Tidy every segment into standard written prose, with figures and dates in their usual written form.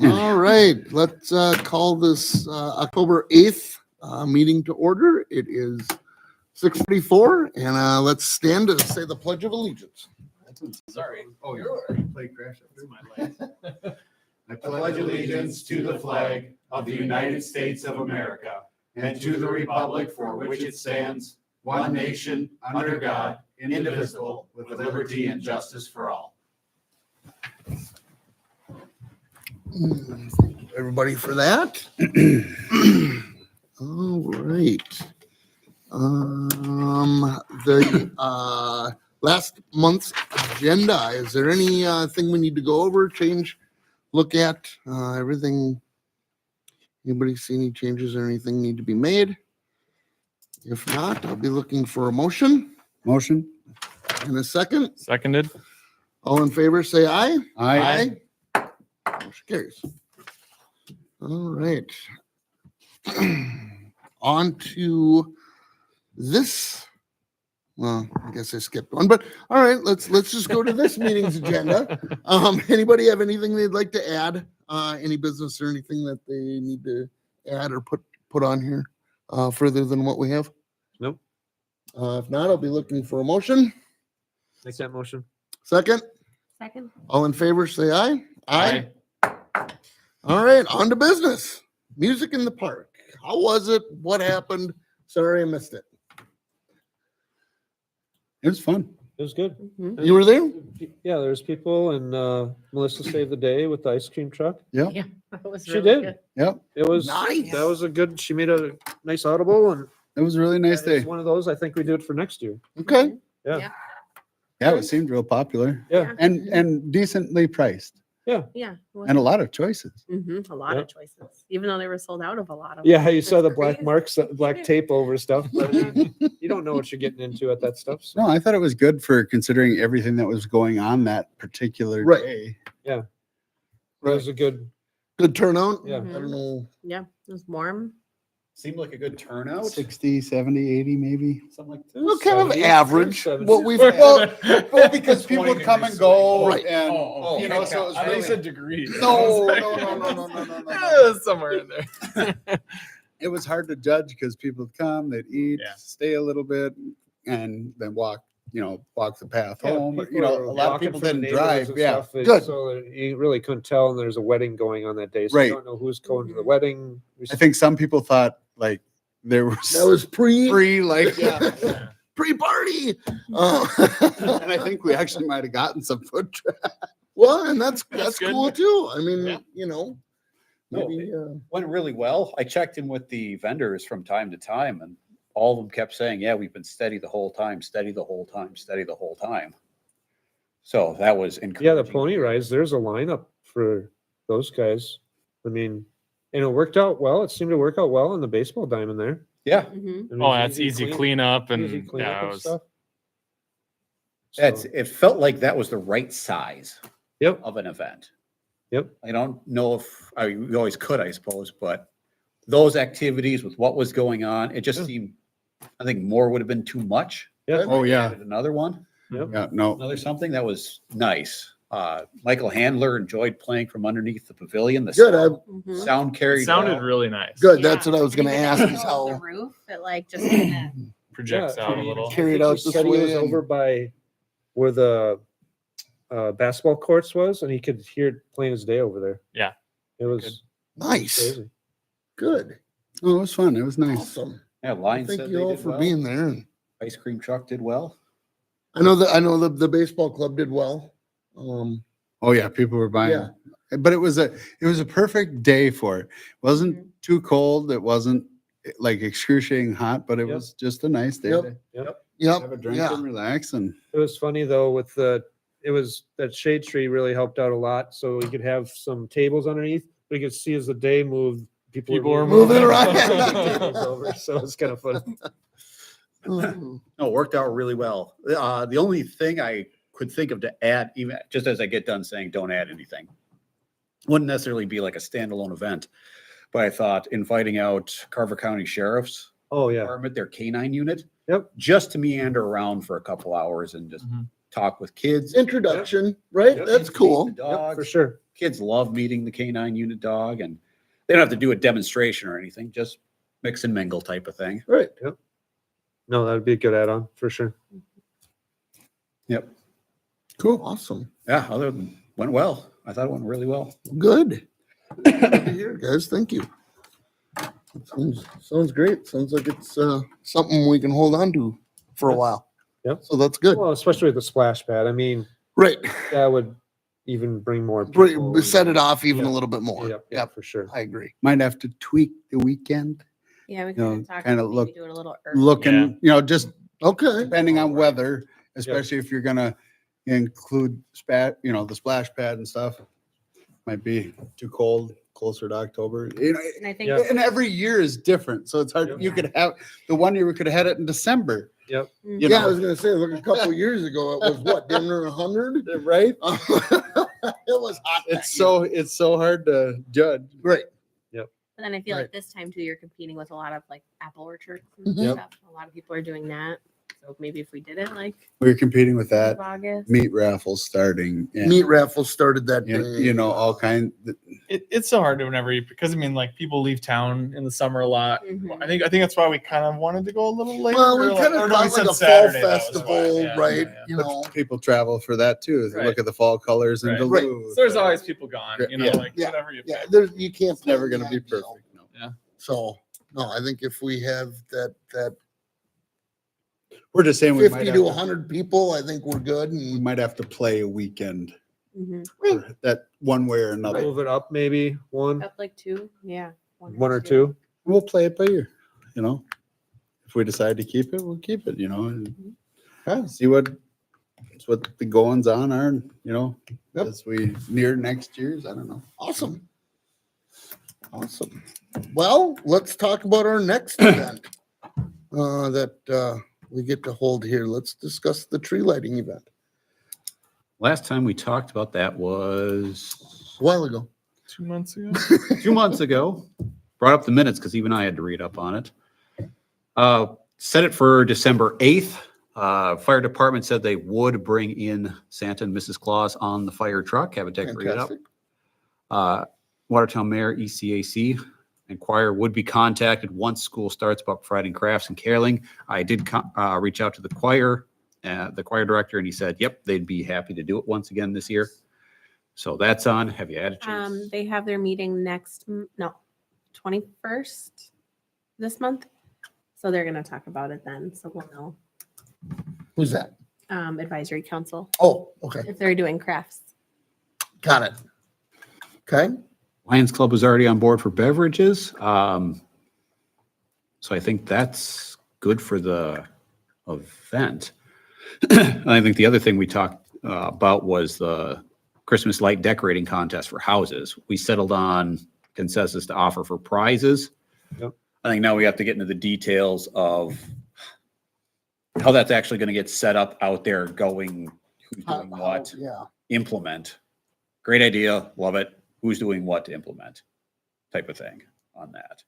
All right, let's call this October 8th meeting to order. It is 6:44, and let's stand to say the Pledge of Allegiance. Sorry. Oh, you're plate crash. That's my legs. I pledge allegiance to the flag of the United States of America and to the republic for which it stands, one nation, under God, indivisible, with liberty and justice for all. Thank you, everybody, for that. All right. The last month's agenda, is there any thing we need to go over, change, look at, everything? Anybody see any changes or anything need to be made? If not, I'll be looking for a motion Motion. and a second. Seconded. All in favor, say aye. Aye. Motion carries. All right. On to this. Well, I guess I skipped one, but all right, let's just go to this meeting's agenda. Anybody have anything they'd like to add? Any business or anything that they need to add or put on here further than what we have? Nope. If not, I'll be looking for a motion. Make that motion. Second. Second. All in favor, say aye. Aye. All right, on to business. Music in the park. How was it? What happened? Sorry, I missed it. It was fun. It was good. You were there? Yeah, there's people, and Melissa saved the day with the ice cream truck. That was She really did. good. Yep. It was Nice. That was a good. She made a nice audible, and It was a really nice it's day. one of those. I think we do it for next year. Okay. Yeah, it seemed real popular Yeah. and decently priced Yeah. and a lot of choices. A lot Yeah. of choices, even though they were sold out of a lot of. Yeah, you saw the That's black crazy. marks, black tape over stuff. But you don't know what you're getting into at that stuff. So. No, I thought it was good for considering everything that was going on that particular Right. day. It was a good. Good turnout. Yeah. I don't know. Yeah, it was warm. Seemed like a good turnout. 60, 70, 80 maybe. Something like it was Well, kind of 70, average. 70. What we've Well, because people 20 would come and degrees go, Right. and Oh, you know, so it was I really said degrees. no, Somewhere in there. It was hard to judge because people would come, they'd eat, Yeah. stay a little bit, and then walk the path Yeah, home. people You know, were a lot of walking people from the didn't neighborhoods drive. and Yeah, stuff, and Good. So you really couldn't tell, and there's a wedding going on that day, so Right. you don't know who's going to the wedding. I think some people thought like there was That was pre free, like pre-party. and I think we actually might have gotten some food traffic. Well, and that's That's good. cool too. I mean, Yeah. No, maybe Went really well. I checked in with the vendors from time to time, and all of them kept saying, yeah, we've been steady the whole time, steady the whole time, steady the whole time. So that was encouraging. Yeah, the pony rides, there's a lineup for those guys. I mean, and it worked out well. It seemed to work out well in the baseball diamond there. Yeah, I mean, Oh, it's that's easy cleanup and easy cleanup yeah, it and was stuff. that's, it felt like that was the right size Yep. of an event. Yep. I don't know if, we always could, I suppose, but those activities with what was going on, it just Yeah. seemed, I think more would have been too much. Yeah. Oh yeah, Added another one. yeah. No, Another something that was nice. Michael Handler enjoyed playing from underneath the pavilion. The good. sound carried. it sounded well. really nice. Good. That's what I was going to ask. Is The how roof, it like just kinda- Projects Yeah, out a he- little. Carry it I out think he this said he way was and- over by where the basketball courts was, and he could hear it plain as day over there. Yeah. It was nice. crazy. Good. oh, it was fun. It was nice. Awesome. Yeah, Lions Thank said you they all did for well. being there. And Ice cream truck did well. I know the baseball club did well. Oh yeah, people were buying. Yeah. But it was a perfect day for it. Wasn't Mhm. too cold. It wasn't like excruciating hot, but it Yep. was just a nice day Yep. to Yep. have a drink Yeah. and relax. And It was funny though with that shade tree really helped out a lot. So we could have some tables underneath. We could see as the day moved, people were moving around. tables over, so it's kind of fun. Mhm. No, it worked out really well. The only thing I could think of to add, even just as I get done saying don't add anything, wouldn't necessarily be like a standalone event, but I thought inviting out Carver County Sheriff's Oh yeah, Department, their canine unit, Yep. just to meander around for a couple hours and just Mhm. talk with kids. Introduction, right? Yep. That's cool. The Yep, dogs. for sure. Kids love meeting the canine unit dog, and they don't have to do a demonstration or anything, just mix and mingle type of thing. Right. No, that'd be a good add-on for sure. Yep. Cool. Awesome. Yeah, other than went well. I thought it went really well. Good. Good to hear, guys. Thank you. Sounds great. Sounds like it's something we can hold on to for a while. Yep. So that's good. Well, especially with the splash pad. I mean, Right. that would even bring more people. Set it off even a Yeah. little bit more. Yep, yep, for sure. I agree. Might have to tweak the weekend, Yeah, we You know, can talk. kinda Maybe look- do it a little early. looking, just Okay. depending on weather, especially if you're gonna include the splash pad and stuff. Might be too cold, closer to October. And I think Yeah. And every year is different, so it's hard. Yep. You could have the one year we could have had it in December, Yep. mm, you Yeah, I know. was gonna say, look, a couple of years ago, it was what, dinner 100? right? It was hot. that It's so hard to judge. year. Right. But then I feel Right. like this time too, you're competing with a lot of like apple orchards and Mhm. stuff. A lot of people are doing that. So maybe if we did it like We're competing with end of that August. meat raffle starting. And, Meat raffle started that you day. you know, all kind. It's so hard to whenever because I mean like people leave town in the summer a lot. Mhm. I think that's why we kind of wanted to go a little later. Well, we or kind or of no, we thought said like a fall Saturday, that was why. festival, Yeah, right? yeah. You know, People travel for that too. They Right. look at the fall colors and Right. Duluth. So there's and always people gone, Yeah. like Yeah. whatever you yeah, pick. you can't. It's never plan going to the be ideal. perfect. No. So, no, I think if we have that We're just saying we 50 to 100 people, I think we're good. we And might have to play a weekend Mhm. for that one way or another. Move it up maybe one Up like two. Yeah. one or two. We'll play it by ear. If we decide to keep it, we'll keep it. And see what the goings on are. Yep. As we near next year's. I don't know. awesome. Awesome. Well, let's talk about our next event that we get to hold here. Let's discuss the tree lighting event. Last time we talked about that was A while ago. 2 months ago. 2 months ago. Brought up the minutes because even I had to read up on it. Set it for December 8th. Fire department said they would bring in Santa and Mrs. Claus on the fire truck, have it decorated up. Fantastic. Watertown Mayor, ECAC, and choir would be contacted once school starts about providing crafts and caroling. I did reach out to the choir director, and he said, yep, they'd be happy to do it once again this year. So that's on. Have you had a chance? They have their meeting 21st this month. So they're going to talk about it then. So we'll know. Who's that? Advisory council Oh, okay. if they're doing crafts. Got it. Okay. Lions Club is already on board for beverages. So I think that's good for the event. I think the other thing we talked about was the Christmas light decorating contest for houses. We settled on consensus to offer for prizes. Yep. I think now we have to get into the details of how that's actually going to get set up out there, going who's doing what, Yeah. implement. Great idea, love it. Who's doing what to implement, type of thing on that.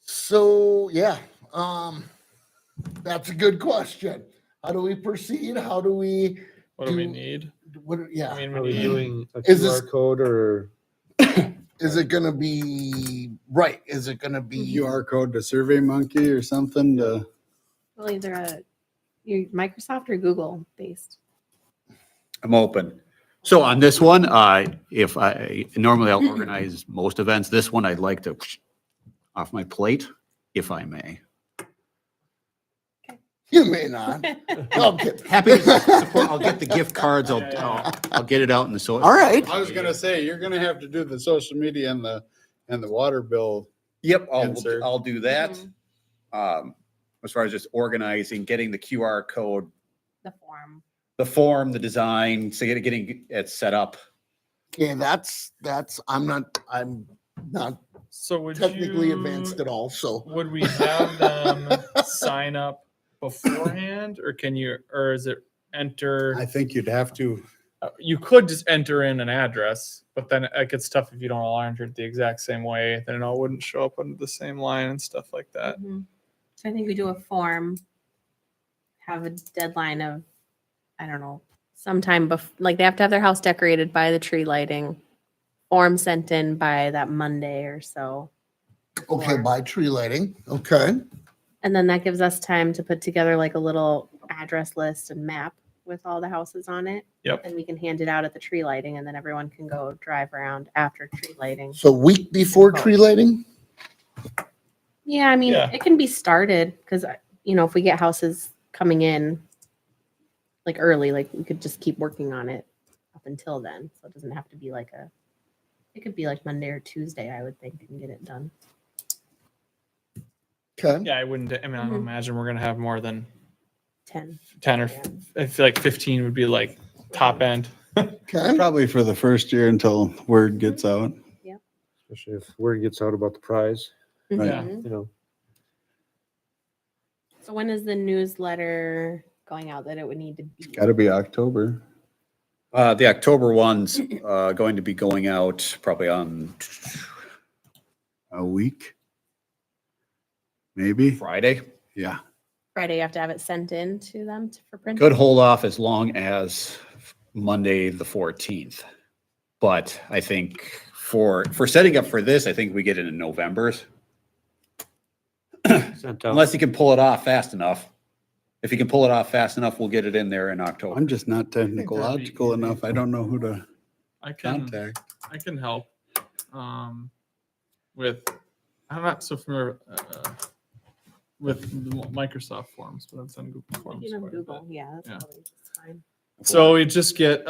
So, yeah, that's a good question. How do we proceed? How do we, What do we Do- need? what, I yeah, mean, Are we we need, doing a Is QR this- code or is it gonna be, right, is it gonna be? QR code to Survey Monkey or something to. Well, either Microsoft or Google based. I'm open. So on this one, if I, normally I'll organize most events. This one I'd like to off my plate, if I may. You may not. Okay. Happy to support, I'll get the gift cards, I'll get it out in the so. All right. I was gonna say, you're gonna have to do the social media and the water bill. Yep, Insert. I'll do that. Mhm. As far as just organizing, getting the QR code, The form. the form, the design, so getting it set up. Okay, that's, I'm not so would technically you, advanced at all, so. Would we have them sign up beforehand, or is it enter? I think you'd have to. You could just enter in an address, but then it gets tough if you don't all enter it the exact same way. Then it all wouldn't show up under the same line and stuff like that. Mhm. So I think we do a form, have a deadline of, I don't know, sometime like they have to have their house decorated by the tree lighting. Form sent in by that Monday or so. Okay, Or- by tree lighting. Okay. And then that gives us time to put together like a little address list and map with all the houses on it. Yep. And we can hand it out at the tree lighting and then everyone can go drive around after tree lighting. So week before tree lighting? Yeah, I mean, Yeah. it can be started because, if we get houses coming in like early, like we could just keep working on it up until then. So it doesn't have to be it could be like Monday or Tuesday, I would think, and get it done. Okay. Yeah, I wouldn't. I mean, I don't Mhm. imagine we're gonna have more than 10. 10 or I feel like 15 would be like top end. Okay. Probably for the first year until word gets out. Especially if word gets out about the prize, Right. Yeah. Mhm. you know. So when is the newsletter going out that it would need to be? Got to be October. The October one's going to be going out probably on A week, maybe. Friday. Yeah. Friday, you have to have it sent in to them for print. Could hold off as long as Monday, the 14th. But I think for setting up for this, I think we get it in November, Sent out. unless he can pull it off fast enough. If he can pull it off fast enough, we'll get it in there in October. I'm just not that'd be technological easy. enough. I don't know who to I can contact. I can help with I'm not so familiar with Microsoft Forms, but I've done Google Forms. You know, quite a bit. Google, yeah, that's Yeah. probably just fine. So we just get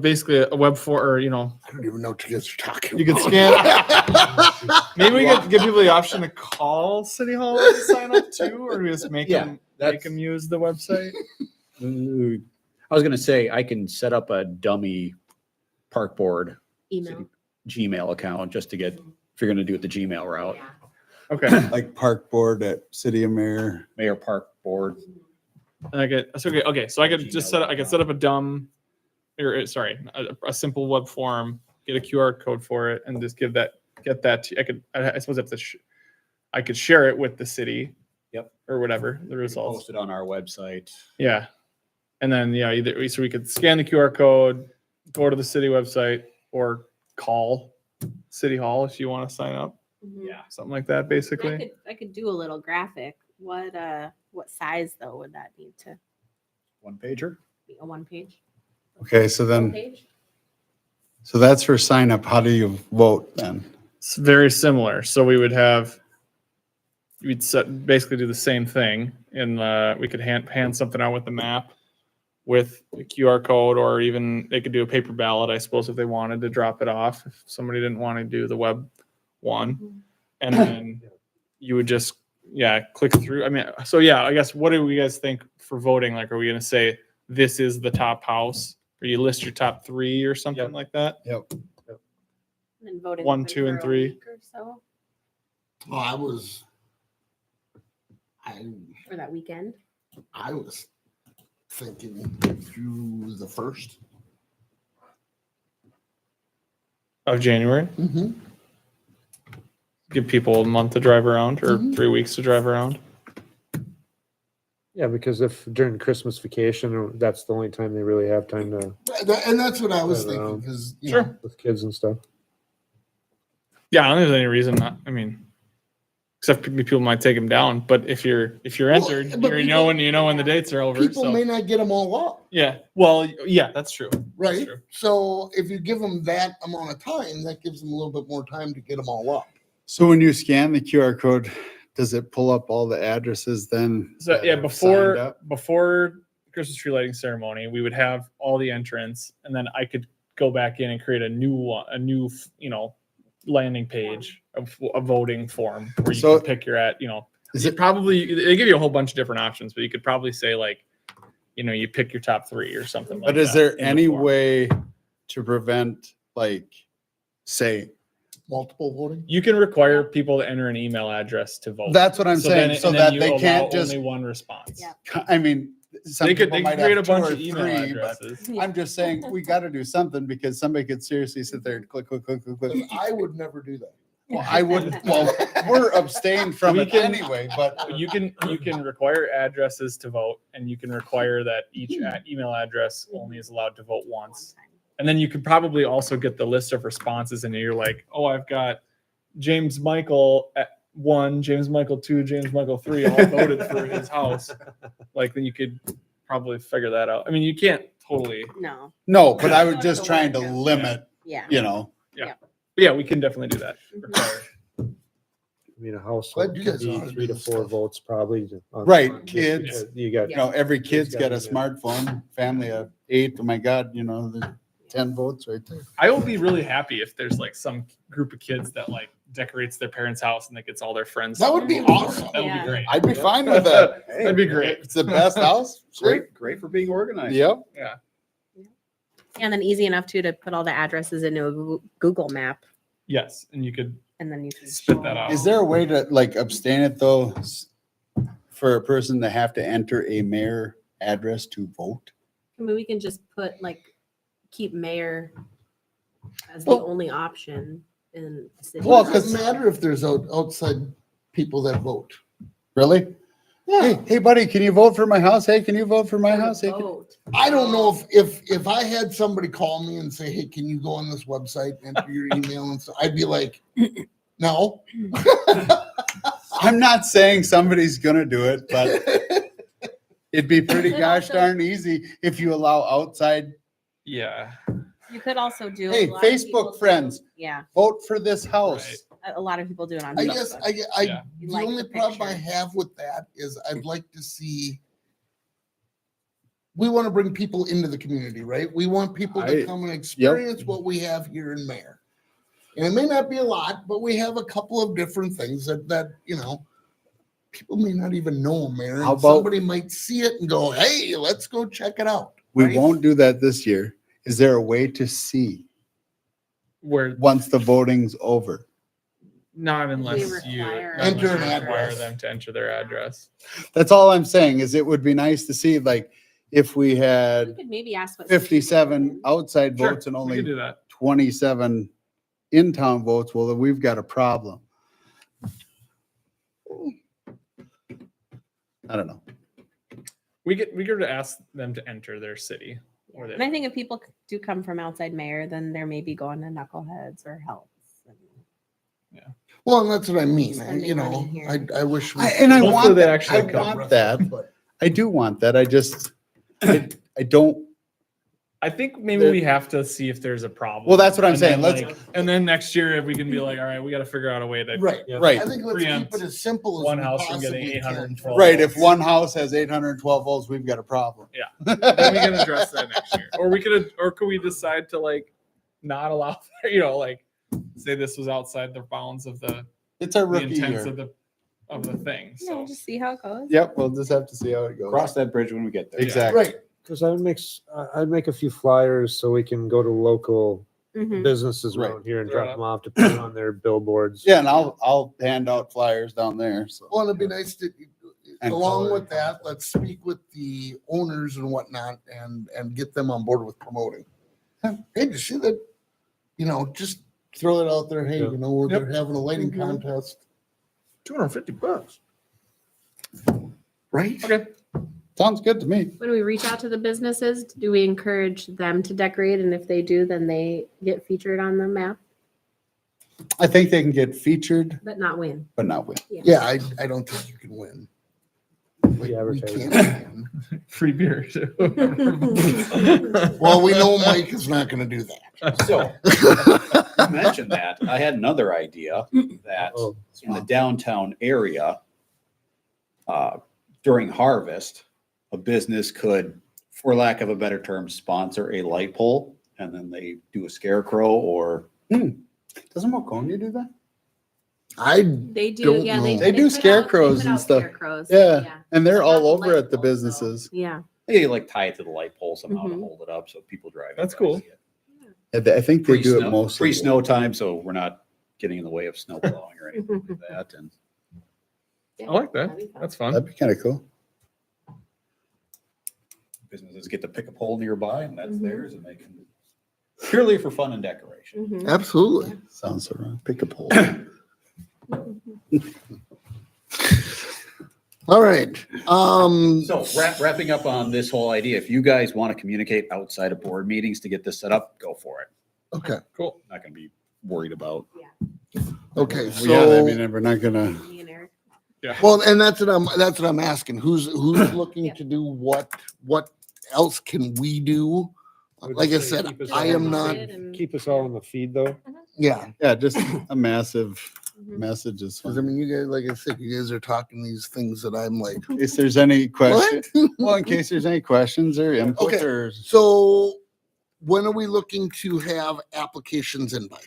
basically a web for or I don't even know what you guys are talking You can about. scan. Maybe we could give people the option to call City Hall to sign up too, or do we just make Yeah, them that's- use the website. I was gonna say, I can set up a dummy park board Email. Gmail account just to get, if you're gonna do it the Gmail route, Yeah. Okay. Like park board at City of Mayor. Mayor Park Board. And I get so okay. So I could just set up a dumb, or sorry, a simple web form, get a QR code for it, and just get that. I suppose I could share it with the city. Yep. Or whatever the results. Post it on our website. Yeah. And then so we could scan the QR code, go to the city website, or call City Hall if you want to sign up. Mhm. Yeah. Something like that, basically. I could do a little graphic. What size though would that need to One pager. be? A one page? Okay, so Full then, page? so that's for sign up. How do you vote then? It's very similar. So we'd basically do the same thing, and we could hand something out with the map, with a QR code, or even they could do a paper ballot, I suppose, if they wanted to drop it off. If somebody didn't want to do the web one, and then you would just click through. I mean, so I guess what do we guys think for voting? Like, are we going to say this is the top house, or you list your top 3 or something Yep. like that? Yep. And then voting 1, open 2, and for a 3. week or so Well, I for that weekend. was thinking through the first. Of January. Mm-hmm. Give people a month to drive around, or Mhm. 3 weeks to drive around. Yeah, because if during Christmas vacation, that's the only time they really have time to And that's what I was Right thinking around. because Sure. with kids and stuff. Yeah, I don't think there's any reason not. I mean, except people might take them down. But if you're entered, but you know when the dates are over. people So. may not get them all up, Yeah. Well, yeah, that's true. right? true. So if you give them that amount of time, that gives them a little bit more time to get them all up. So when you scan the QR code, does it pull up all the addresses then? So that yeah, have signed up? before Christmas tree lighting ceremony, we would have all the entrants, and then I could go back in and create a new one, landing page of a voting form where you So- can pick Is you it- probably they give you a whole bunch of different options, but you could probably say like, you pick your top 3 or something like But that. is there in the any form. way to prevent, like, say, Multiple voting. You can require people to enter an email address to vote. that's what I'm So saying, then- so and then that you they allow can't just, only one response. Yeah. I mean, some They could people might create a have 2 bunch or of email 3, but addresses. I'm just saying, we got to do something because somebody could seriously sit there and click, click, click, click, click. I would never do that. Well, I wouldn't, well, we're abstained from We it can- anyway, but You can require addresses to vote, and you can require that each email address only is allowed to vote once. And then you could probably also get the list of responses, and you're like, oh, I've got James Michael at 1, James Michael 2, James Michael 3 all voted for his house. Like, then you could probably figure that out. I mean, you can't totally. No, no, but I was Go to just the trying to work, yeah. limit, yeah. you know, But yeah, we can definitely do that. Mhm. Require. I mean, a household Glad you could guys be are 3 to doing 4 stuff. votes probably. Right, just kids. because You got, you know, every kid's got a Kids gotta smartphone, family of 8, oh my God, you know, the 10 votes right there. I will be really happy if there's like some group of kids that like decorates their parents' house and that gets all their friends. That would be awesome. That would Yeah. be great. I'd be fine with that. That'd be great. It's the best house. Sure. Great for being organized. Yep. Yeah. And then easy enough too to put all the addresses into a Google map, Yes, and you could and then you can Spit show that out. Is there a way to like abstain it though, for a person to have to enter a mayor address to vote? I mean, we can just put like, keep mayor as the Well- only option in the city. Well, Well, it 'cause- doesn't matter if there's outside people that vote. Really? Hey, buddy, can you vote for my house? Hey, can you vote for my house? Hey, can- Vote. I don't know if I had somebody call me and say, hey, can you go on this website, enter your email and so I'd be like, no. I'm not saying somebody's gonna do it, but it'd be pretty Could gosh also- darn easy if you allow outside, yeah. You could also do. Hey, a lot of people Facebook do- Yeah. Yeah, vote for this house. a lot of people do it on. I guess, Facebook. Yeah. the You like only the problem I picture. have with that is I'd like to see, we want to bring people into the community, right? We want people to I- come and experience what we have here in Mare. And it may not be a lot, but we have a couple of different things that, you know, people may not even know Mare. How And about- somebody might see it and go, hey, let's go check it out. We right? won't do that this year. Is there a way to see Where once the voting's over? not unless you require unless Enter you an require address. them to enter their address. That's all I'm saying is it would be nice to see like if we We had could maybe ask what. city people 57 live in. outside Sure, votes and we only can do that. 27 in-town votes, well, then we've got a problem. I don't know. We could ask them to enter their city. Or they And I think if people do come from outside mayor, then they're maybe going to Knuckleheads or Helps. Well, and that's what I mean. Spending You know, money here. I wish. we- I Hopefully want they that. actually I come. want that. But- I do want that. I just, I don't, I think maybe we have to see if there's a problem. well, that's what I'm And saying. then, Let's, like, and then next year, if we can be like, all right, we got to figure out a way to Right. Yeah. right, I think let's Preempt keep it as simple as one we house from getting possibly can. 812. right. If one house has 812 votes, we've got a problem. then we can address that next year. Or we could, or could we decide to like not allow, like say this was outside the bounds of the It's our the rookie intents year. of the thing. Yeah, So just see how it goes. Yep, we'll just have to see how it goes. Cross that bridge when we get there. Exactly. Right. Because I'd make a few flyers so we can go to local Mhm. businesses Right. around here and Throw it drop up. them off to put on their billboards. Yeah, and I'll hand out flyers down there. So Well, it'd be nice to, And along color. with that, let's speak with the owners and whatnot and get them on board with promoting. Hey, did you see that? You know, just throw it out there. Hey, Yeah. you know, Yep. they're having a lighting Mhm. contest, $250. right? okay. sounds good to me. When we reach out to the businesses, do we encourage them to decorate? And if they do, then they get featured on the map, I think they can get featured, but not win. but not win. Yeah, I don't think you can win. We advertise. can't win. Free beer too. Well, we know Mike is not going to do that. So, you mentioned that. I had another idea that Oh, in the downtown area, during harvest, a business could, for lack of a better term, sponsor a light pole, and then they do a scarecrow or Doesn't Waconia do that? I They do, Don't yeah. know. They They do put out- they scarecrows put and out stuff. scarecrows, Yeah. And they're Not all the over light at the poles, though. businesses. Yeah. they like tie it to the light pole somehow to Mhm. hold it up so people drive. That's by and cool. see it. I think they do it Pre-snow- most. Pre-snow time, so we're not getting in the way of snow plowing or anything like that. And I like that. That'd be fun. That's fun. That'd be kind of cool. businesses get to pick a pole nearby and that's Mhm. theirs and they can purely for fun and decoration. Mhm. absolutely. Sounds so wrong. Pick a pole. All right. So wrapping up on this whole idea, if you guys want to communicate outside of board meetings to get this set up, go for it. Okay. Cool. Not gonna be worried about. Okay. Well, yeah, I So, mean, we're not gonna, Me and Eric. well, and that's what I'm asking. Who's looking Yeah. to do what? What else can we do? would Like I just say said, keep us I all am in the not. feed. And- Keep us all in the feed though. Yeah. yeah, just a massive Mhm. message is Because I fine. mean, you guys, like I said, you guys are talking these things that I'm like, In case there's any question, what? well, in case there's any questions or input Okay. or So when are we looking to have applications in by?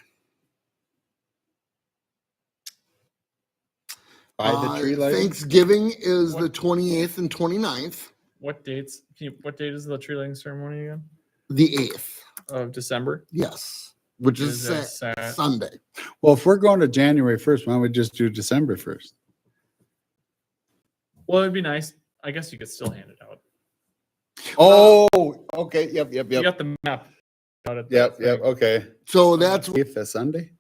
by the tree lighting. Thanksgiving is the What? 28th and 29th, What dates? What date is the tree lighting ceremony again? the 8th. Of December. Yes, which is Is that Sunday. Well, if we're going to January 1st, why don't we just do December 1st? Well, it'd be nice. I guess you could still hand it out. Oh, okay, yep, You got the map. Out at the yep, thing. okay. So that's If a Sunday?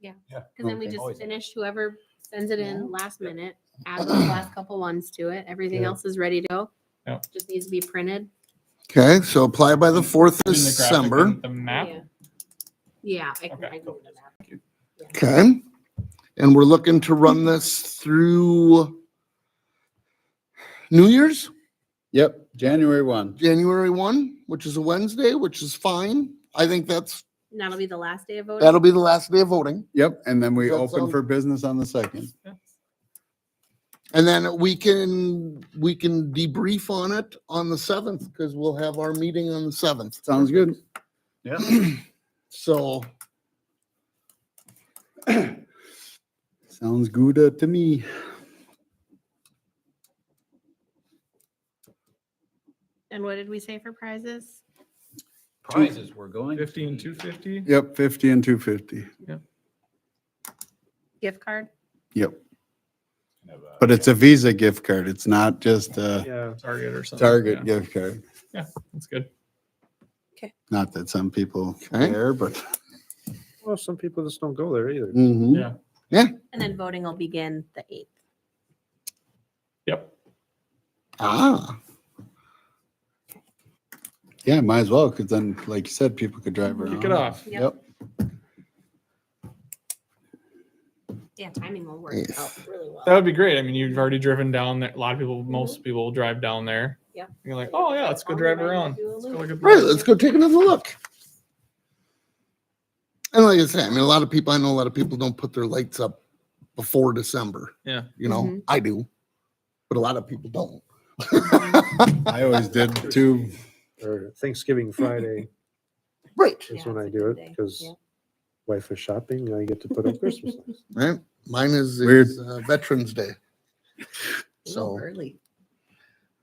Because then we Okay. just finish whoever sends it in last minute, add those last couple ones to it. Everything Yeah. else is ready to go. Yeah. Just needs to be printed. okay. So apply by the 4th of In the graphic December. and The map. Yeah. Yeah, I can, Okay. I can do that. Okay. And we're looking to run this through New Year's, Yep, January 1. January 1, which is a Wednesday, which is fine. I think And that'll be the last day of voting. that'll be the last day of voting. Yep, and then we Does that open sound- for business on the 2nd. And then we can debrief on it on the 7th because we'll have our meeting on the 7th. Sounds good. Yeah. So, Sounds good to me. And what did we say for prizes? Prizes, we're going. 50 and 250. Yep, 50 and 250. Gift card? Yep, but it's a Visa gift card. It's not just a Yeah. Target or something. Target Yeah, gift card. that's good. Not that some people Okay. care, but. Well, some people just don't go there either. mhm. Yeah. And then voting will begin the 8th. Yep. Ah, Yeah, might as well, because then, like you said, people could drive around. Kick it off. Yep. Yeah, timing will work Yes. out really well. That would be great. I mean, you've already driven down there. A lot of people, most people will drive down there. Yeah. You're like, oh yeah, let's go drive around. Let's go look at the- right. Let's go take another look. And like I said, I mean, I know a lot of people don't put their lights up before December. Yeah. You know, Mhm. I do, but a lot of people don't. I always did too. Or Thanksgiving Friday Right, is Yeah, when I it's a do good it day. because Yeah. wife is shopping. I get to put up Christmas lights. right. Mine is Weird. Veterans Day. A So, little early.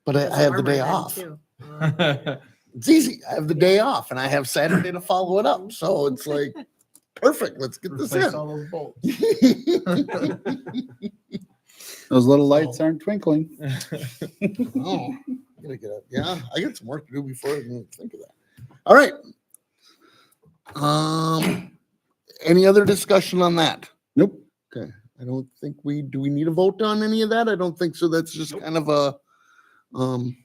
but I It's have the warmer day then, off. too. It's easy. I have the day off and I have Saturday to follow it up. So it's like, perfect. Let's get this Replace in. all those bolts. Those little lights aren't twinkling. Oh, gotta get up. Yeah, I got some work to do before I can think of that. All right. Any other discussion on that? Nope. Okay, I don't think do we need a vote on any of that? I don't think so. That's just Nope. kind of a,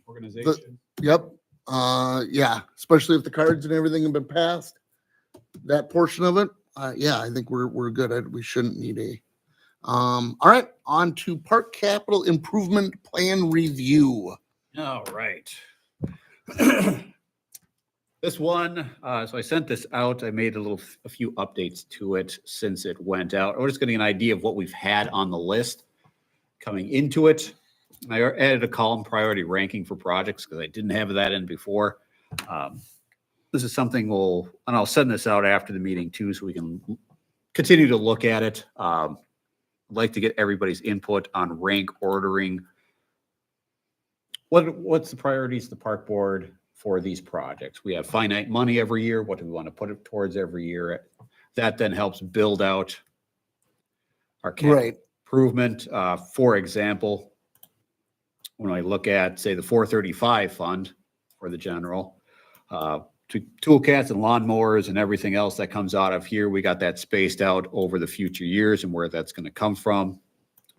Organization. yep. Yeah, especially if the cards and everything have been passed, that portion of it. Yeah, I think we're good. We shouldn't need a. All right, on to Park Capital Improvement Plan Review. All right. This one, so I sent this out. I made a few updates to it since it went out. We're just getting an idea of what we've had on the list coming into it. I added a column priority ranking for projects because I didn't have that in before. This is something and I'll send this out after the meeting too, so we can continue to look at it. I'd like to get everybody's input on rank ordering. What's the priorities of the park board for these projects? We have finite money every year. What do we want to put it towards every year? That then helps build out our capital Right. improvement. For example, when I look at, say, the 435 fund for the general, toolcats and lawnmowers and everything else that comes out of here, we got that spaced out over the future years and where that's going to come from.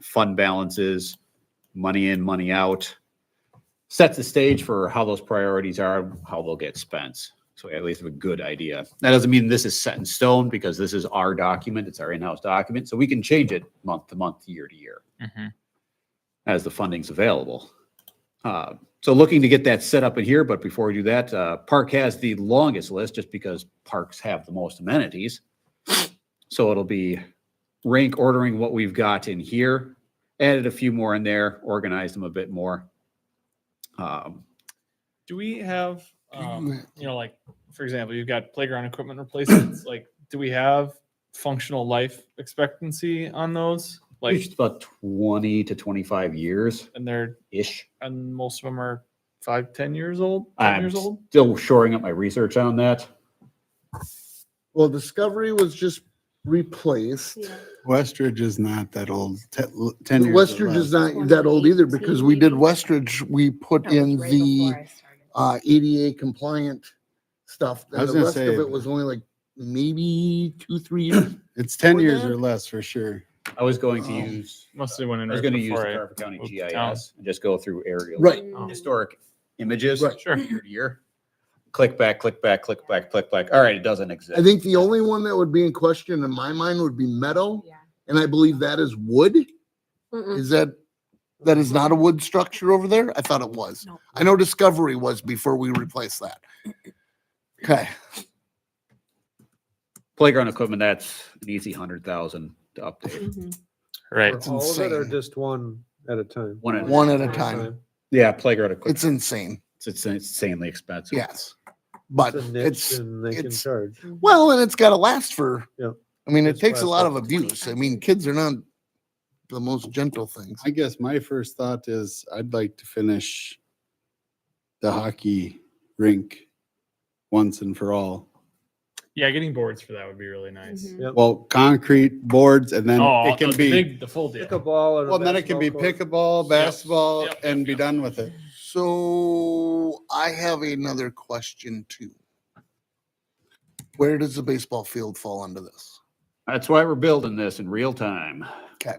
fund balances, money in, money out. Sets the stage for how those priorities are, how they'll get spent. So we at least have a good idea. That doesn't mean this is set in stone because this is our document. It's our in-house document. So we can change it month to month, year to year as the funding's available. So looking to get that set up in here, but before we do that, Park has the longest list just because parks have the most amenities. So it'll be rank ordering what we've got in here, added a few more in there, organized them a bit more. Do we have, like, for example, you've got playground equipment replacements. Like, do we have functional life expectancy on those? Like, It's about 20 to 25 years and they're, ish. and most of them are 5-10 years old, 10 I'm years old. still shoring up my research on that. Well, Discovery was just replaced. Westridge is not that old, 10 years. or Westridge is less. not that old either because we did Westridge, we put in the ADA compliant stuff. I was And the gonna rest of say- it was only like maybe 2-3 years. It's 10 Or years that. or less for sure. I was going to Oh. use, Must have went in I was right going to use the before I Crawford County moved to town. GIS and just go through aerial. Right. Oh. Historic images. Right. Sure. Year to year. Click back, click back, click back, click back. All right, it doesn't exist. I think the only one that would be in question in my mind would be metal. And I believe that is wood. Mm-mm. Is that is not a wood structure over there? I thought it was. No. I know Discovery was before we replaced that. Okay. Playground equipment, that's an easy 100,000 to update. Mhm. Right. It's All of it or insane. just one at a time? One at a time. Yeah, playground equipment. It's insane. It's insanely expensive. Yes. But It's a niche it's, and they can it's- charge. well, and it's got to last for, Yep. I mean, it It's takes a lot of last abuse. I mean, kids are not the most gentle things. I guess my first thought is I'd like to finish the hockey rink once and for all. Yeah, getting boards for that would be really nice. Mhm. Yep. Well, concrete boards and then Oh, it can the be, big, the full deal. Pickleball and a well, then it can be basketball court. pickleball, basketball, Yep. and be done with it. So I have another question too. Where does the baseball field fall under this? That's why we're building this in real time. Okay.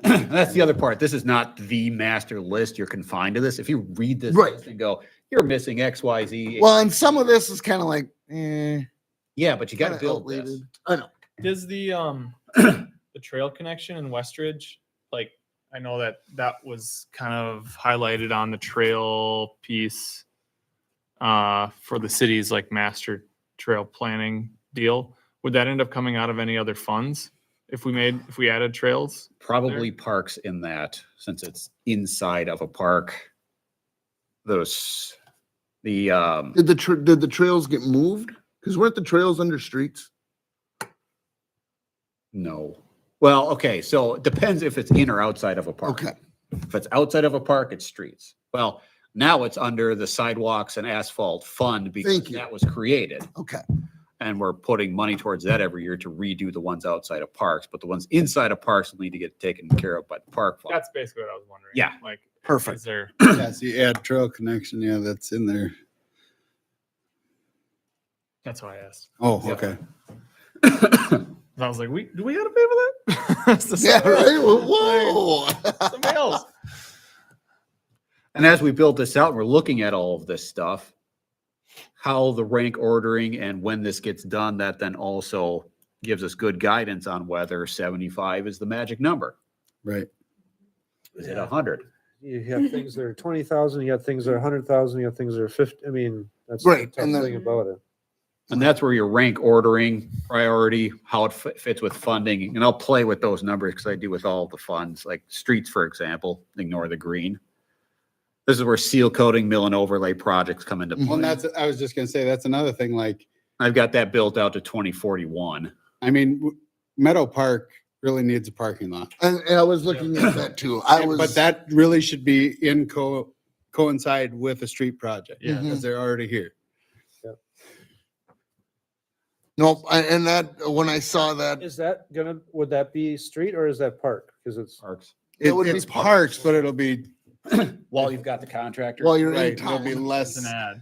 That's the other part. This is not the master list. You're confined to this. If you read this Right. list and go, you're missing X, Y, Z. Well, and some of this is kind of like, Yeah, but you got to kinda build this. outdated. I know. Does the the trail connection in Westridge, like, I know that was kind of highlighted on the trail piece for the city's like master trail planning deal. Would that end up coming out of any other funds if we added trails? Probably parks in that since it's inside of a park. The Did the trails get moved? Because weren't the trails under streets? no. Well, okay, so it depends if it's in or outside of a park. Okay. If it's outside of a park, it's streets. Well, now it's under the sidewalks and asphalt fund because Thank you. that was created. Okay. And we're putting money towards that every year to redo the ones outside of parks, but the ones inside of parks will need to get taken care of by the park fund. That's basically what I was wondering. Yeah. Like, Perfect. is there, Yeah, so you add trail connection, yeah, that's in there. that's why I asked. Oh, Yeah. okay. I was like, do we gotta pay for that? That's the Yeah, somebody right? else. Whoa. Somebody else. And as we build this out, we're looking at all of this stuff, how the rank ordering and when this gets done, that then also gives us good guidance on whether 75 is the magic number. Right. Is it 100? You have things that are 20,000, you have things that are 100,000, you have things that are 50. I mean, that's Right, the tough and then- thing about it. And that's where your rank ordering priority, how it fits with funding. And I'll play with those numbers because I do with all the funds, like streets, for example, ignore the green. This is where seal coating, mill and overlay projects come into Well, and play. that's, I was just gonna say, that's another thing, like, I've got that built out to 2041. I mean, Meadow Park really needs a parking lot. And I was looking at that too. But that really should be coincide with a street project. Yeah. Because they're already here. Nope. And that, when I saw that, Is that would that be street or is that park? Because it's, Parks. It would be It's parks, but it'll be, While you've got the contractor. while you're right, in it'll be town. less. It's an ad.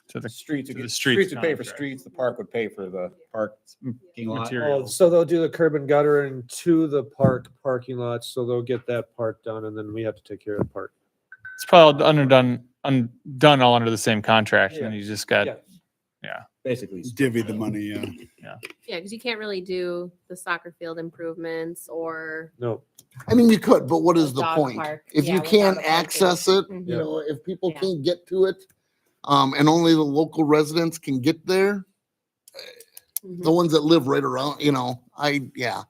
to the Streets, to would the get- streets streets would pay for contract. streets, the park would pay for the parking lot. Material. Oh, so they'll do the curb and gutter into the parking lot, so they'll get that part done, and then we have to take care of the part. It's probably all done all under the same contract, and Yeah. you just got Yeah. Basically. Divvy the money, yeah. Yeah, because you can't really do the soccer field improvements or No, I mean, you could, but what is A the dog point? park, If yeah, you without can't a parking. access it, Mhm. you know, if people Yeah. can't get to it, and only the local residents can get there, Mhm. the ones that live right around, you know, yeah,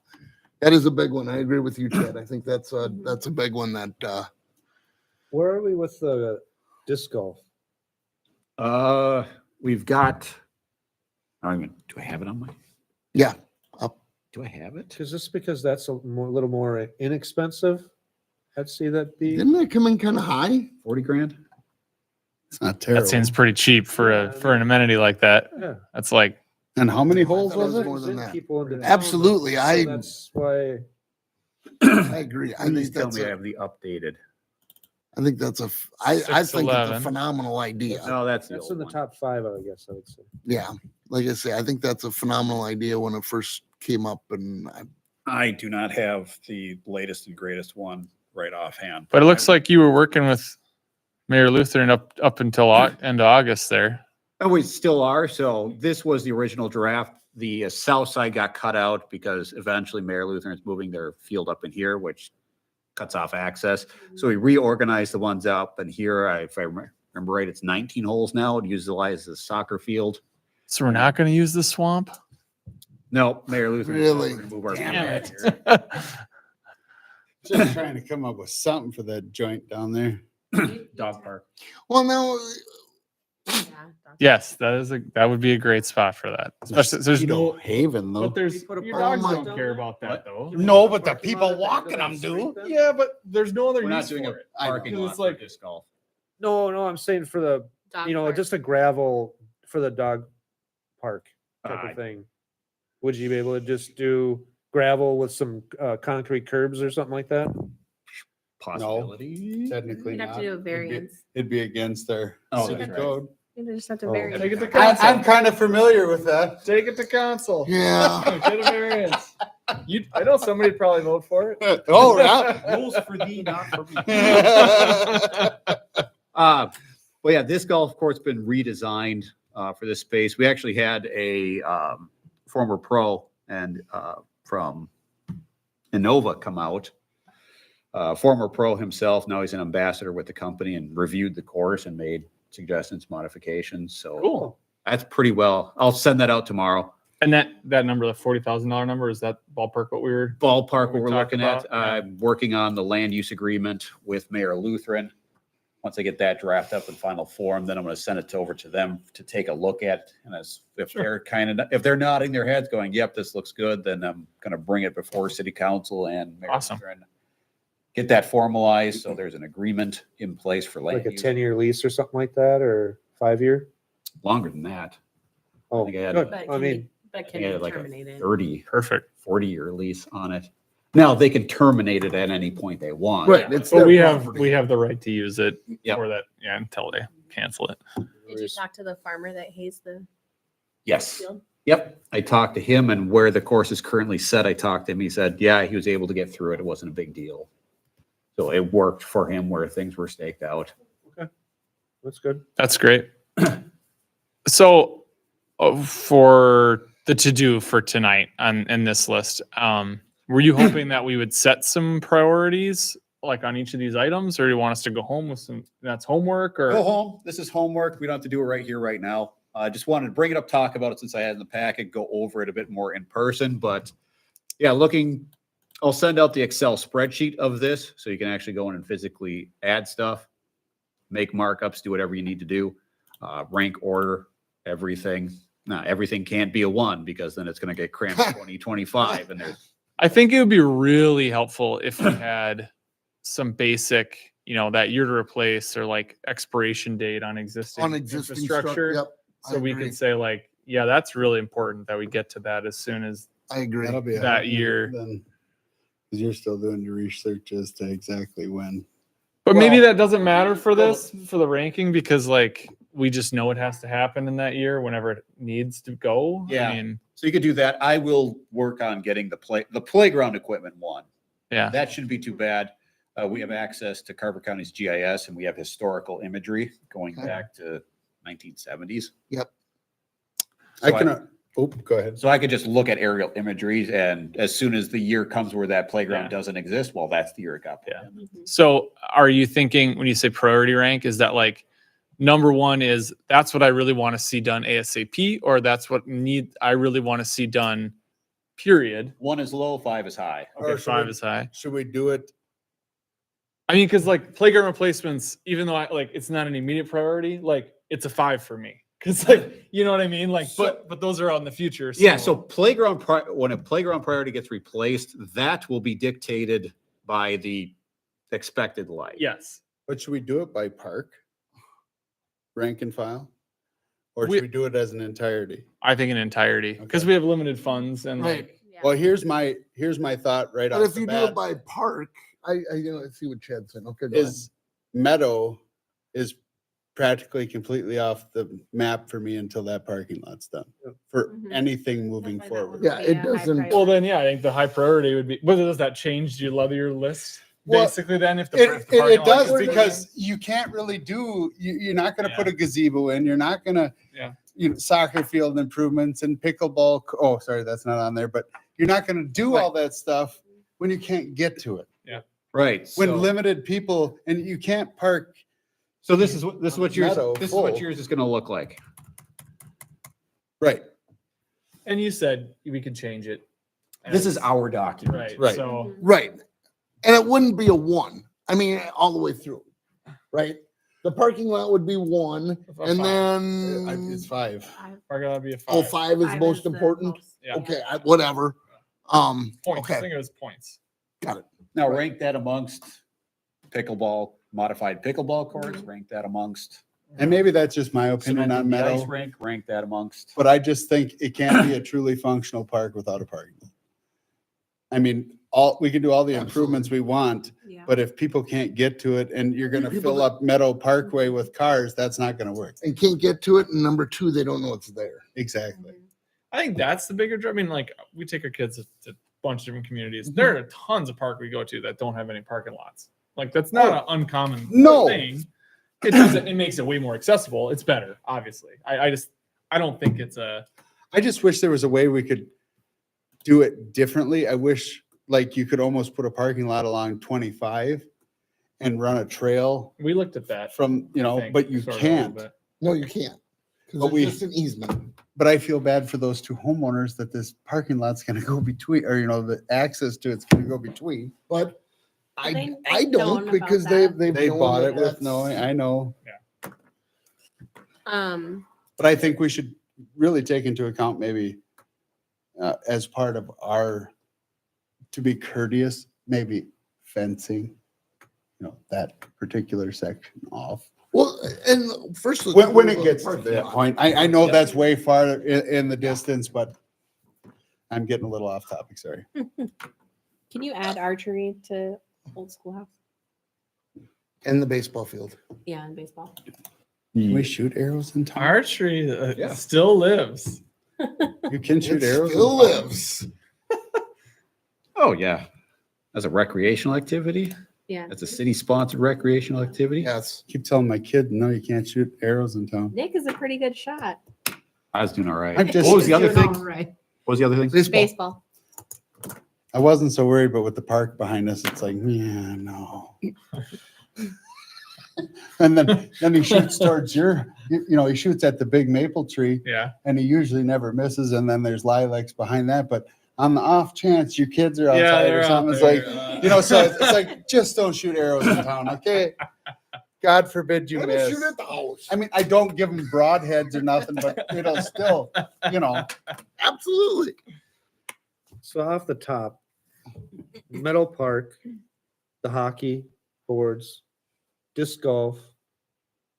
that is a big one. I agree with you, Chad. I think that's a big one that, where are we with the disc golf? We've got, I don't even, do I have it on my, yeah. do I have it? Is this because that's a little more inexpensive? I'd see that be. Didn't it come in kind of high? 40 grand? It's not terrible. that seems pretty cheap for Yeah, an amenity like that. Yeah. That's like And how many holes thought it was was it? more than Brings in that. people into town, Absolutely, so I- That's why. I agree. I Please think tell that's me I a, have the updated. I think that's a, I think it's a 611. phenomenal idea. No, that's the That's old in the one. top five, I guess I would say. Yeah. Like I say, I think that's a phenomenal idea when it first came up, and I do not have the latest and greatest one right offhand. but it looks like you were working with Mayor Lutheran up until end of August there. And we still are. So this was the original draft. The south side got cut out because eventually Mayor Lutheran's moving their field up in here, which cuts off access. So we reorganized the ones up in here. If I remember right, it's 19 holes now. It utilizes the soccer field. So we're not going to use the swamp. No, Mayor Lutheran. Really? Move our Damn field it. back here. Just trying to come up with something for that joint down there. Dog park. well, now Yeah, Yes, that would be a great spot for that. Especially there's Mosquito no Haven though. but there's put a your parking dogs lot don't care about that though. No, but the Parking people lot at the end walking of them that do. street then? Yeah, but there's no other We're use not doing a for it. parking Because lot it's for like- disc golf. No, I'm saying for the, dog you know, park. just a gravel for the dog park type Uh, of thing. Would you be able to just do gravel with some concrete curbs or something like that? Possibility. Technically You'd have not. to do a It'd be- variance. It'd be against their Oh, city that's right. code. You just have to Oh. vary. Take it to I'm council. kind of familiar with that. Take it to council. yeah. Get a variance. I know somebody'd probably vote for it. Oh, yeah. Rules for thee, not for me. Well, yeah, this golf course been redesigned for this space. We actually had a former pro and from Innova come out. Former pro himself, now he's an ambassador with the company and reviewed the course and made suggestions, modifications. So Cool. that's pretty well. I'll send that out tomorrow. And that number, the $40,000 number, is that ballpark what we were? Ballpark What what we we're talked looking at. about, yeah. I'm working on the land use agreement with Mayor Lutheran. Once I get that draft up in final form, then I'm going to send it over to them to take a look at. And if Sure. if they're nodding their heads going, yep, this looks good, then I'm going to bring it before city council and Mayor Awesome. Lutheran. Get that formalized. So there's an agreement in place for land Like a use. 10-year lease or something like that, or 5-year? Longer than that. Oh, think I had- good. But it I can mean, be, but I can had be like a terminated. 30, Perfect. 40-year lease on it. Now they can terminate it at any point they want. Right. It's But their we have property. we have the right to use it Yep. for that, yeah, until they cancel it. Did you talk to the farmer that hazed the Yes. field? Yep. I talked to him and where the course is currently set, I talked to him. He said, yeah, he was able to get through it. It wasn't a big deal. So it worked for him where things were staked out. that's good. That's great. So for the to-do for tonight in this list, were you hoping that we would set some priorities like on each of these items, or do you want us to go home with that's homework Go or? home. This is homework. We don't have to do it right here, right now. I just wanted to bring it up, talk about it since I had it in the packet, go over it a bit more in person. But yeah, I'll send out the Excel spreadsheet of this so you can actually go in and physically add stuff, make markups, do whatever you need to do, rank order everything. Now, everything can't be a 1 because then it's going to get cramped 2025 and there's I think it would be really helpful if we had some basic, that year to replace or like expiration date on existing On existing infrastructure. Yep. I So we agree. could say like, yeah, that's really important that we get to that as soon as, I agree. That'll be a that hard year. Then, because you're still doing your research as to exactly when. but maybe Well- that doesn't matter for this, for the ranking, because like we just know it has to happen in that year whenever it needs to go. Yeah. I mean, So you could do that. I will work on getting the playground equipment one. yeah. That shouldn't be too bad. We have access to Carver County's GIS and we have historical imagery going Okay. back to 1970s. I So can, go ahead. So I could just look at aerial imageries and as soon as the year comes where that playground Yeah. doesn't exist, well, that's the year it got put Yeah. in. So are you thinking when you say priority rank, is that like number one is that's what I really want to see done ASAP, or that's what I really want to see done, period? 1 is low, 5 is high. Or Okay, should 5 we- is high. Should we do it? I mean, because like playground replacements, even though it's not an immediate priority, like it's a 5 for me. Because like, you know what I mean? Like, but those are on the future. Yeah, so when a playground priority gets replaced, that will be dictated by the expected life. yes. But should we do it by park? Rank and file? Or We- should we do it as an entirety? I think in entirety because Okay. we have limited funds and Right. like, Yeah. Well, here's my thought right But off if the you do bat. it by park, I see what Chad's saying. Okay, go ahead. Is Meadow is practically completely off the map for me until that parking lot's done for Mhm. anything moving That's why that forward. one Yeah, would be it a high doesn't- priority. well, then yeah, I think the high priority would be. Whether does that change? Do you leather your list Well, basically? Then if the It, if the parking it lot does is- because you can't really you're not gonna put Yeah. a gazebo in, you're not gonna, Yeah. Soccer field improvements and pickleball. Oh, sorry, that's not on there, but you're not gonna do all that stuff when you can't get to it. Right. When so- limited people, and you can't park. So this is what yours, Meadow this is what full. yours is gonna look like. Right, and you said we could change it. This is as- our document. right. Right. So Right. And it wouldn't be a 1. I mean, all the way through, right? The parking lot would be 1, A and 5. then, it's 5. parking lot would be a 5. 5 is Five most the important. most. Yeah. Okay, whatever. Points. I Okay, think it was points. got it. Now rank that amongst modified pickleball courts, Mm-hmm. rank that amongst. And maybe that's just my opinion on cemented the ice Meadow, rank that amongst. but I just think it can't be a truly functional park without a parking lot. I mean, we can do all the improvements we want, Yeah. but if people can't get to it and you're gonna People fill that- up Meadow Parkway with cars, that's not gonna work. And can't get to it, and number 2, they don't know it's there. Exactly. Mhm. I think that's the bigger. I mean, like we take our kids to a bunch of different communities. There are tons of park we go to that don't have any parking lots. Like that's not an uncommon No. thing. It does it makes it way more accessible. It's better, obviously. I don't think it's a I just wish there was a way we could do it differently. I wish like you could almost put a parking lot along 25 and run a trail we looked at that. from, I think, but you sort of a little can't. bit. No, you can't. Because But it's we- just an easement. But I feel bad for those 2 homeowners that this parking lot's gonna go between, or the access to it's gonna go between. But I They've don't known about because that. they've known bought that it with that's- knowing, I know. But I think we should really take into account maybe as part of our, to be courteous, maybe fencing, that particular section off. Well, and first. When it gets to parking that lot. point, I know that's way far in the distance, but I'm getting a little off topic, sorry. Can you add archery to Old Schoolhouse? And the baseball field. Yeah, in baseball. Can we shoot arrows in town? Archery Yeah. still lives. You can shoot It arrows. in still town. lives. Oh, yeah. As a recreational activity, Yeah. that's a city-sponsored recreational activity. Yes. Keep telling my kid, no, you can't shoot arrows in town. Nick is a pretty good shot. I was doing all right. I'm just- What was the other Doing thing? all right. What was the other thing? Baseball. Baseball. I wasn't so worried, but with the park behind us, it's like, yeah, no. And then he shoots towards he shoots at the big maple tree Yeah. and he usually never misses. And then there's lilacs behind that. But on the off chance your kids are outside they're or out something, it's there, like, so it's like, just don't shoot arrows in town, okay? God forbid you Let me miss. shoot at the house. I mean, I don't give them broadheads or nothing, but it'll still, Absolutely. So off the top, Meadow Park, the hockey boards, disc golf,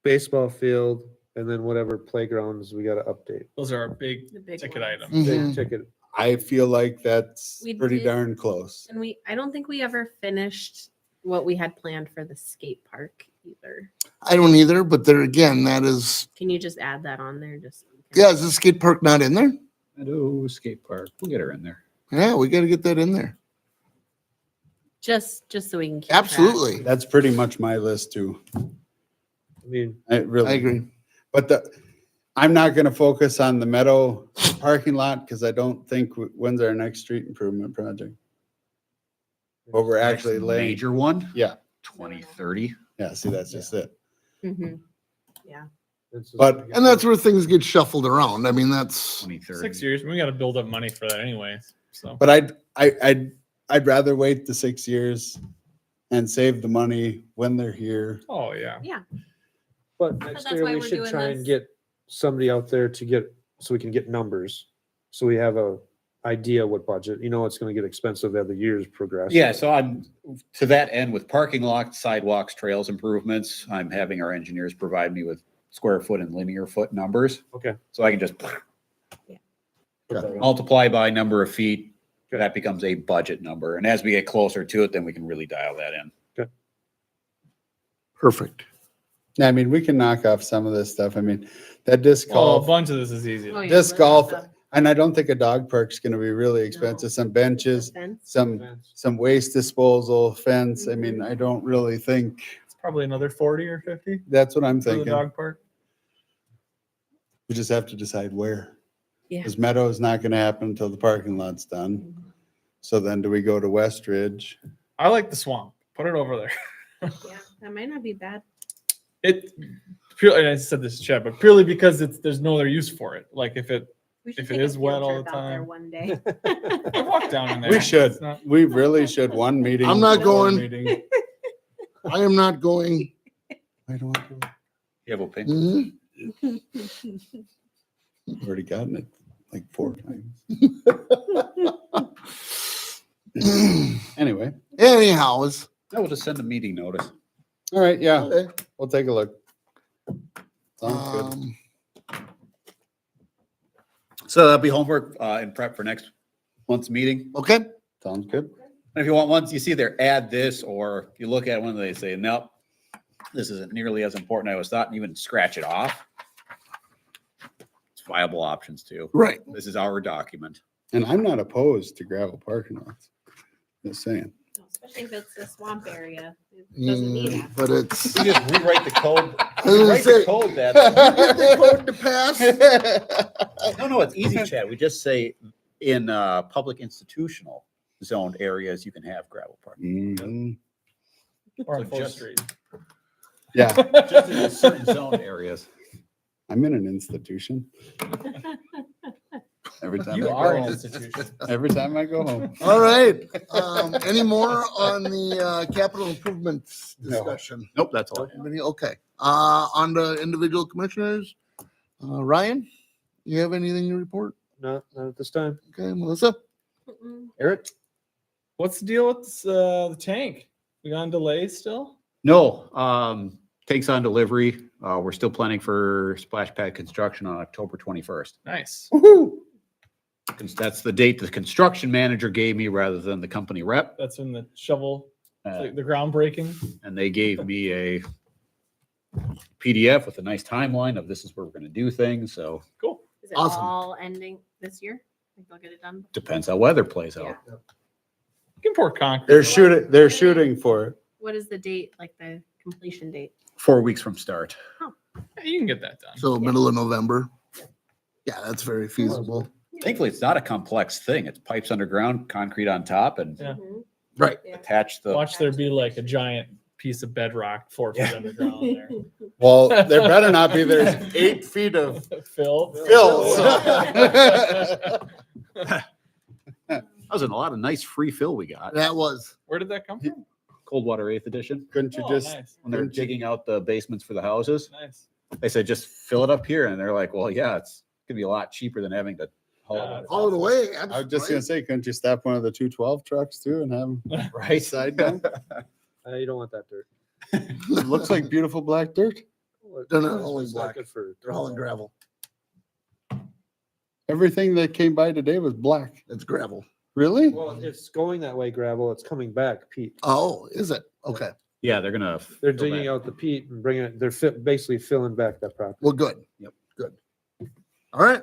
baseball field, and then whatever playgrounds we gotta update. Those are our big The big ticket ones. items. Mm-hmm. Mhm. Big ticket. I feel like that's We pretty did- darn close. And I don't think we ever finished what we had planned for the skate park either. I don't either, but there again, that is, Can you just add that on there? Just so we can- yeah, is the skate park not in there? Meadow skate park. We'll get her in there. Yeah, we gotta get that in there. Just so we can keep track. Absolutely. That's pretty much my list too. I mean, I really. I agree. But I'm not gonna focus on the Meadow parking lot because I don't think, when's our next street improvement project? What we're actually Next laying. major one. Yeah. 2030. Yeah, see, that's just it. Mhm. it's just- But- And that's where things get shuffled around. I mean, that's, 2030. 6 years. We got to build up money for that anyway. So But I'd rather wait the 6 years and save the money when they're here. oh yeah. But next that's year why we we're should doing try and this. get somebody out there to get, so we can get numbers. So we have a idea what budget, it's gonna get expensive as the years progress. Yeah, so I'm, to that end, with parking lots, sidewalks, trails improvements, I'm having our engineers provide me with square foot and linear foot numbers. Okay. So I can just Put that on. multiply by number of feet. That becomes a budget number. And as we get closer to it, then we can really dial that in. perfect. I mean, we can knock off some of this stuff. I mean, that disc Well, a golf, bunch of this is easy. Oh, yeah, disc that's golf, stuff. and I don't think a dog park's gonna be really expensive. Some benches, Fence. some waste disposal, fence. I mean, Mhm. I don't really think, It's probably another 40 or 50 that's what I'm for the thinking. dog park. We just have to decide where. Yeah. Because Meadow is not gonna happen until the parking lot's done. So then do we go to West Ridge? I like the swamp. Put it over there. Yeah, that might not be bad. It purely, and I said this to Chad, but purely because there's no other use for it. Like if it, We should If it take a is field wet all trip the out there time. one day. I walk down in there. We should. It's not- We really should, one meeting. I'm not one going. meeting. I am not going. I don't want to. You have opinion? Mhm. I've already gotten it like 4 times. Anyway, Anyhows, I will just send a meeting notice. all right, yeah, okay. we'll take a look. Sounds good. Um, So that'll be homework and prep for next month's meeting. Okay, Sounds good. And if you want, once you see there, add this, or you look at one and they say, nope, this isn't nearly as important as I was thought, and even scratch it off. It's viable options too. right. This is our document. And I'm not opposed to gravel parking lots. Just saying. Especially if it's a swamp area. It doesn't need Mm, that. But it's. We just rewrite the code. was gonna Rewrite the say- code that. The code to pass. No, it's easy, Chad. We just say in public institutional zoned areas, you can have gravel parking. Mhm. Or So on Full just- Street. Yeah, Just in certain zoned areas. I'm in an institution. Every time I You go are an home. institution. Every time I go home. All right. Any more on the capital improvements No. discussion? Nope, that's all. Anybody? Okay. On the individual commissioners, Ryan, you have anything to report? Not at this time. Okay, Melissa? Mm-mm. Eric? What's the deal with the tank? We got on delay still? No, takes on delivery. We're still planning for splash pad construction on October 21st. Nice. Woohoo! 'Cause that's the date the construction manager gave me rather than the company rep. That's when the shovel, Uh, the groundbreaking. And they gave me a PDF with a nice timeline of this is where we're gonna do things, so Cool. Is it Awesome. all ending this year? Think they'll get it done? depends how weather plays Yeah. out. You can pour concrete. They're shooting for it. What is the date, like the completion date? 4 weeks from start. Yeah, you can get that done. So middle of November. Yeah, that's very feasible. Thankfully, it's not a complex thing. It's pipes underground, concrete on top, and Yeah. Mhm. Right. Yeah. attach the, Watch there be like a giant piece of bedrock 4 feet underground there. Well, there better not be. There's 8 feet of Phil. fill. so- that was a lot of nice free fill we got. That was. Where did that come from? Coldwater 8th edition. Couldn't you Oh, just, nice. When they were digging out the basements for the houses, Nice. they said, just fill it up here. And they're like, well, yeah, it's gonna be a lot cheaper than having to haul Yeah. it. All the way. I was just gonna say, couldn't you stop one of the 212 trucks too and have them Right? side down? You don't want that dirt. It looks like beautiful black dirt. They're not It's hauling not black. good for- They're hauling gravel. Everything that came by today was black. It's gravel. Really? Well, it's going that way gravel. It's coming back, Pete. Oh, is it? Okay. Yeah, they're gonna. They're fill digging that. out the peat and bringing it, they're basically filling back that property. Well, good. Yep. Good. All right.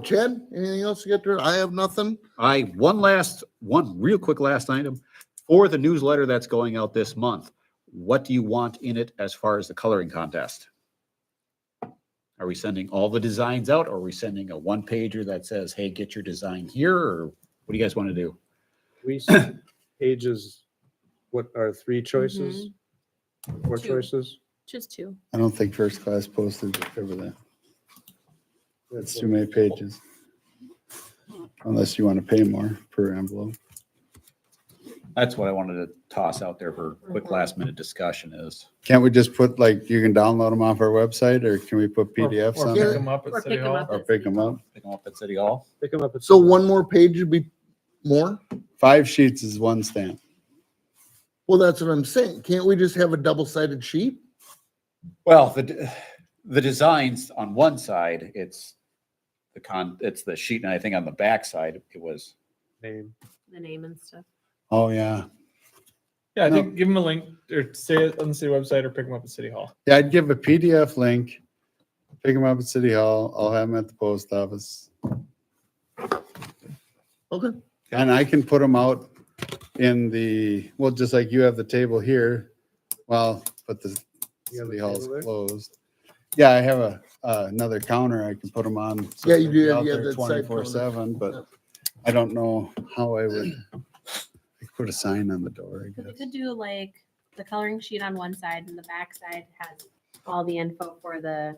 Chad, anything else to get to? I have nothing. One real quick last item for the newsletter that's going out this month. What do you want in it as far as the coloring contest? Are we sending all the designs out, or are we sending a one pager that says, hey, get your design here, or what do you guys want to do? We see pages, what are 3 choices? 4 Two. choices? Just 2. I don't think first class postage will cover that. That's too many pages. Unless you want to pay more per envelope. That's what I wanted to toss out there for quick last minute discussion is. Can't we just put like, you can download them off our website, or can we put PDFs Or on pick there? them up Or at City pick 'em Hall. up. Or pick them up? Pick them up at City Hall. Pick them up at. So one more page would be more? 5 sheets is 1 stamp. Well, that's what I'm saying. Can't we just have a double-sided sheet? Well, the designs on one side, it's the sheet, and I think on the back side, it was, Name. The name and stuff. Oh, yeah. Yeah, I No. think give them a link or say it on the city website or pick them up at City Hall. Yeah, I'd give a PDF link, pick them up at City Hall. I'll have them at the post office. Okay. And I can put them out in the, well, just like you have the table here. Well, but the You have a City Hall's table there? closed. Yeah, I have another counter I can put them on. so Yeah, you they'll do be have- out you have there that side counter. 24/7, Yeah. but I don't know how I would put a sign on the door, I Because we guess. could do like the coloring sheet on one side and the back side has all the info for the,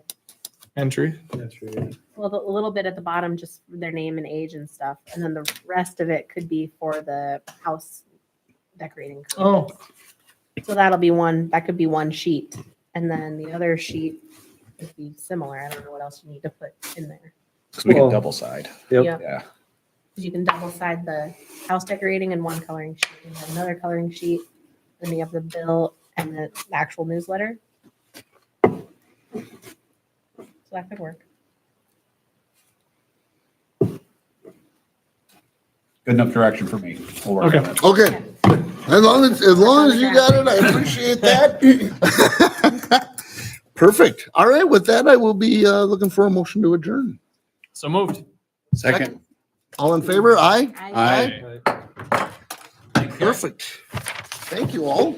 Entry. That's right. well, a little bit at the bottom, just their name and age and stuff. And then the rest of it could be for the house decorating. Oh, So that'll be that could be one sheet. And then the other sheet would be similar. I don't know what else you need to put in there. so we Well- can double side. Yep. Yeah. Yeah. 'Cause you can double side the house decorating in one coloring sheet, and have another coloring sheet, then you have the bill and the actual newsletter. So that could work. Good enough direction for me. We'll work on Okay. it. Okay. As long as you got it, I appreciate that. Perfect. All right. With that, I will be looking for a motion to adjourn. so moved. Second. All in favor? Aye. Aye. Right. Perfect. Thank you all.